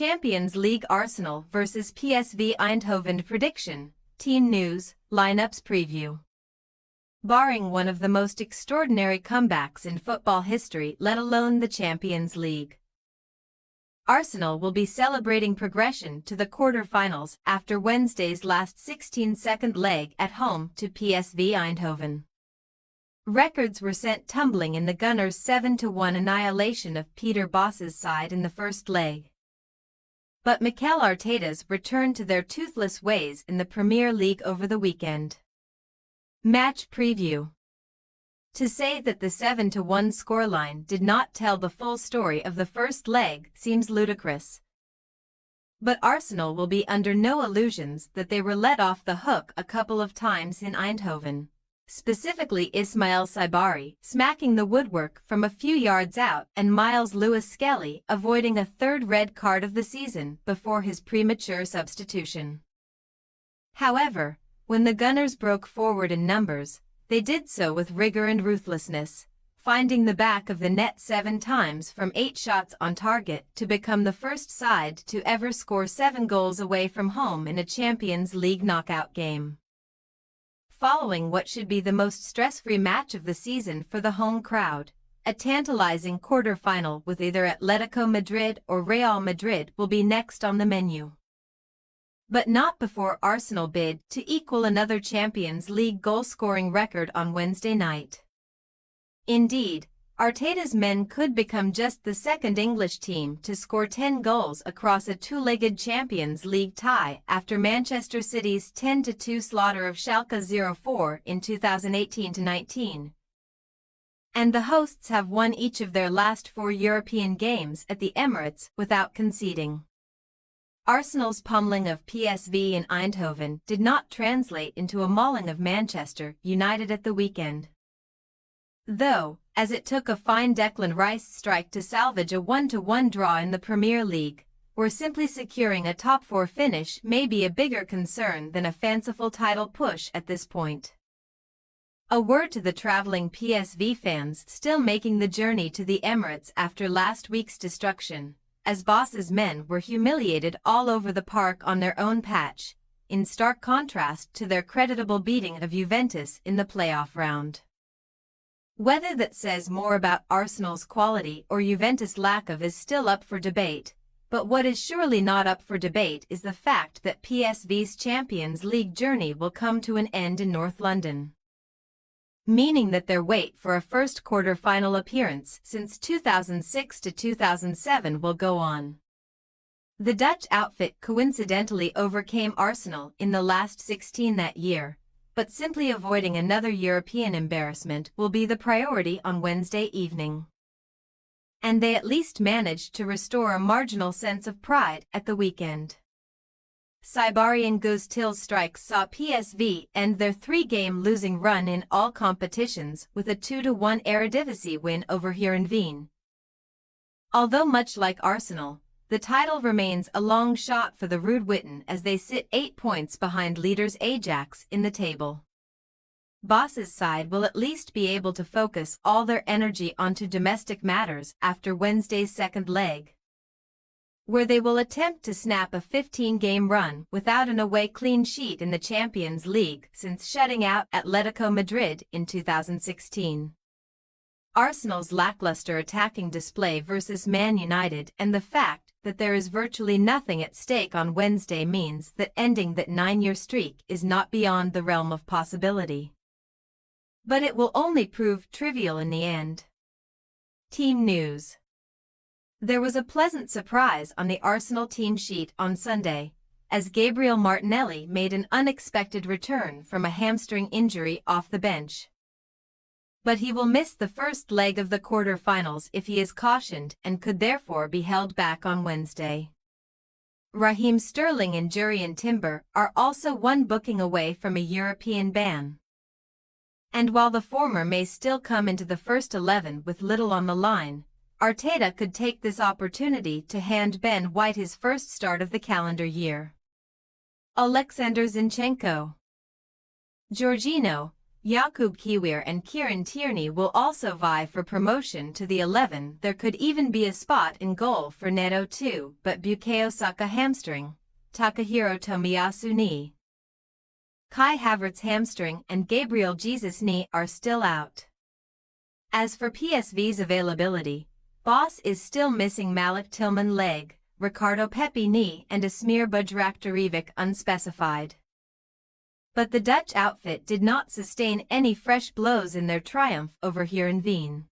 Champions League Arsenal vs PSV Eindhoven prediction, team news, lineups preview. Barring one of the most extraordinary comebacks in football history, let alone the Champions League, Arsenal will be celebrating progression to the quarter-finals after Wednesday's last 16-second leg at home to PSV Eindhoven. Records were sent tumbling in the Gunners' 7-1 annihilation of Peter Bosz's side in the first leg. But Mikel Arteta's returned to their toothless ways in the Premier League over the weekend. Match preview. To say that the 7-1 scoreline did not tell the full story of the first leg seems ludicrous. But Arsenal will be under no illusions that they were let off the hook a couple of times in Eindhoven, specifically Ismail Saibari smacking the woodwork from a few yards out and Miles Lewis-Skelly avoiding a third red card of the season before his premature substitution. However, when the Gunners broke forward in numbers, they did so with rigor and ruthlessness, finding the back of the net 7 times from 8 shots on target to become the first side to ever score 7 goals away from home in a Champions League knockout game. Following what should be the most stress-free match of the season for the home crowd, a tantalizing quarter-final with either Atletico Madrid or Real Madrid will be next on the menu. But not before Arsenal bid to equal another Champions League goal-scoring record on Wednesday night. Indeed, Arteta's men could become just the second English team to score 10 goals across a two-legged Champions League tie after Manchester City's 10-2 slaughter of Schalke 04 in 2018-19. And the hosts have won each of their last 4 European games at the Emirates without conceding. Arsenal's pummeling of PSV in Eindhoven did not translate into a mauling of Manchester United at the weekend, though, as it took a fine Declan Rice strike to salvage a 1-1 draw in the Premier League, where simply securing a top 4 finish may be a bigger concern than a fanciful title push at this point. A word to the traveling PSV fans still making the journey to the Emirates after last week's destruction, as Bosz's men were humiliated all over the park on their own patch, in stark contrast to their creditable beating of Juventus in the playoff round. Whether that says more about Arsenal's quality or Juventus' lack of is still up for debate, but what is surely not up for debate is the fact that PSV's Champions League journey will come to an end in North London, meaning that their wait for a first quarter-final appearance since 2006 to 2007 will go on. The Dutch outfit coincidentally overcame Arsenal in the last 16 that year, but simply avoiding another European embarrassment will be the priority on Wednesday evening. And they at least managed to restore a marginal sense of pride at the weekend. Saibari and Gustil's strikes saw PSV end their 3-game losing run in all competitions with a 2-1 Eredivisie win over Heerenveen. Although much like Arsenal, the title remains a long shot for the Rode Witten as they sit 8 points behind leaders Ajax in the table. Bosz's side will at least be able to focus all their energy onto domestic matters after Wednesday's second leg, where they will attempt to snap a 15-game run without an away clean sheet in the Champions League since shutting out Atletico Madrid in 2016. Arsenal's lackluster attacking display versus Man United and the fact that there is virtually nothing at stake on Wednesday means that ending that 9-year streak is not beyond the realm of possibility. But it will only prove trivial in the end. Team news. There was a pleasant surprise on the Arsenal team sheet on Sunday, as Gabriel Martinelli made an unexpected return from a hamstring injury off the bench. But he will miss the first leg of the quarter-finals if he is cautioned and could therefore be held back on Wednesday. Raheem Sterling and Jurrien Timber are also one booking away from a European ban. And while the former may still come into the first 11 with little on the line, Arteta could take this opportunity to hand Ben White his first start of the calendar year. Alexander Zinchenko, Jorginho, Jakub Kiwior and Kieran Tierney will also vie for promotion to the 11. There could even be a spot in goal for Neto too, but Bukayo Saka hamstring, Takahiro Tomiyasu knee, Kai Havertz hamstring and Gabriel Jesus knee are still out. As for PSV's availability, Boss is still missing Malik Tillman leg, Ricardo Pepi knee and Asmir Bajraktarevic unspecified. But the Dutch outfit did not sustain any fresh blows in their triumph over Heerenveen.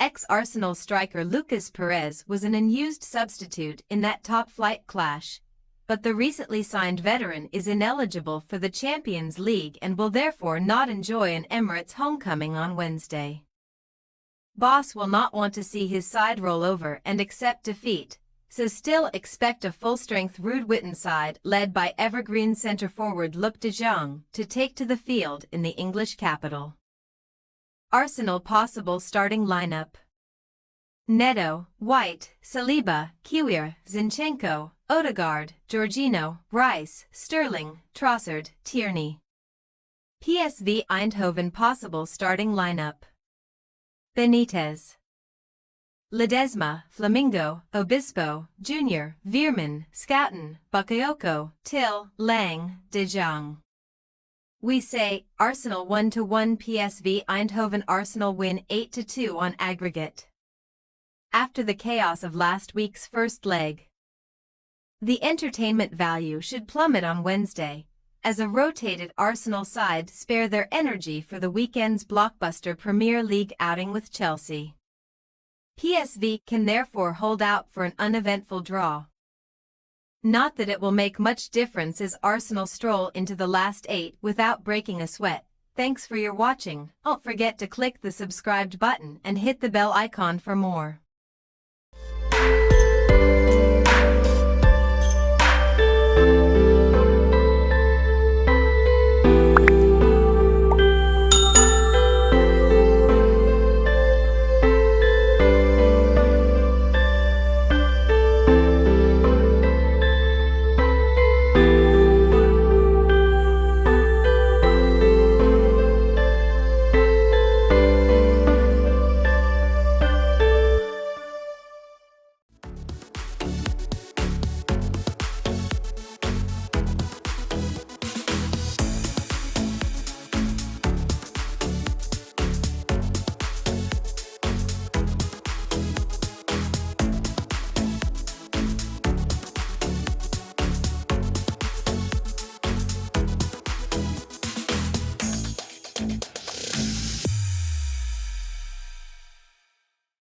Ex-Arsenal striker Lucas Perez was an unused substitute in that top-flight clash, but the recently signed veteran is ineligible for the Champions League and will therefore not enjoy an Emirates homecoming on Wednesday. Boss will not want to see his side roll over and accept defeat, so still expect a full-strength Ruud Witten side led by evergreen centre-forward Luc de Jong to take to the field in the English capital. Arsenal possible starting lineup: Neto, White, Saliba, Kiwior, Zinchenko, Odegaard, Jorginho, Rice, Sterling, Trossard, Tierney. PSV Eindhoven possible starting lineup: Benitez, Ledesma, Flamingo, Obispo, Junior, Veerman, Scouten, Bakayoko, Till, Lang, De Jong. We say, Arsenal 1-1 PSV Eindhoven. Arsenal win 8-2 on aggregate. After the chaos of last week's first leg, the entertainment value should plummet on Wednesday, as a rotated Arsenal side spare their energy for the weekend's blockbuster Premier League outing with Chelsea. PSV can therefore hold out for an uneventful draw. Not that it will make much difference as Arsenal stroll into the last 8 without breaking a sweat. Thanks for your watching. Don't forget to click the subscribed button and hit the bell icon for more.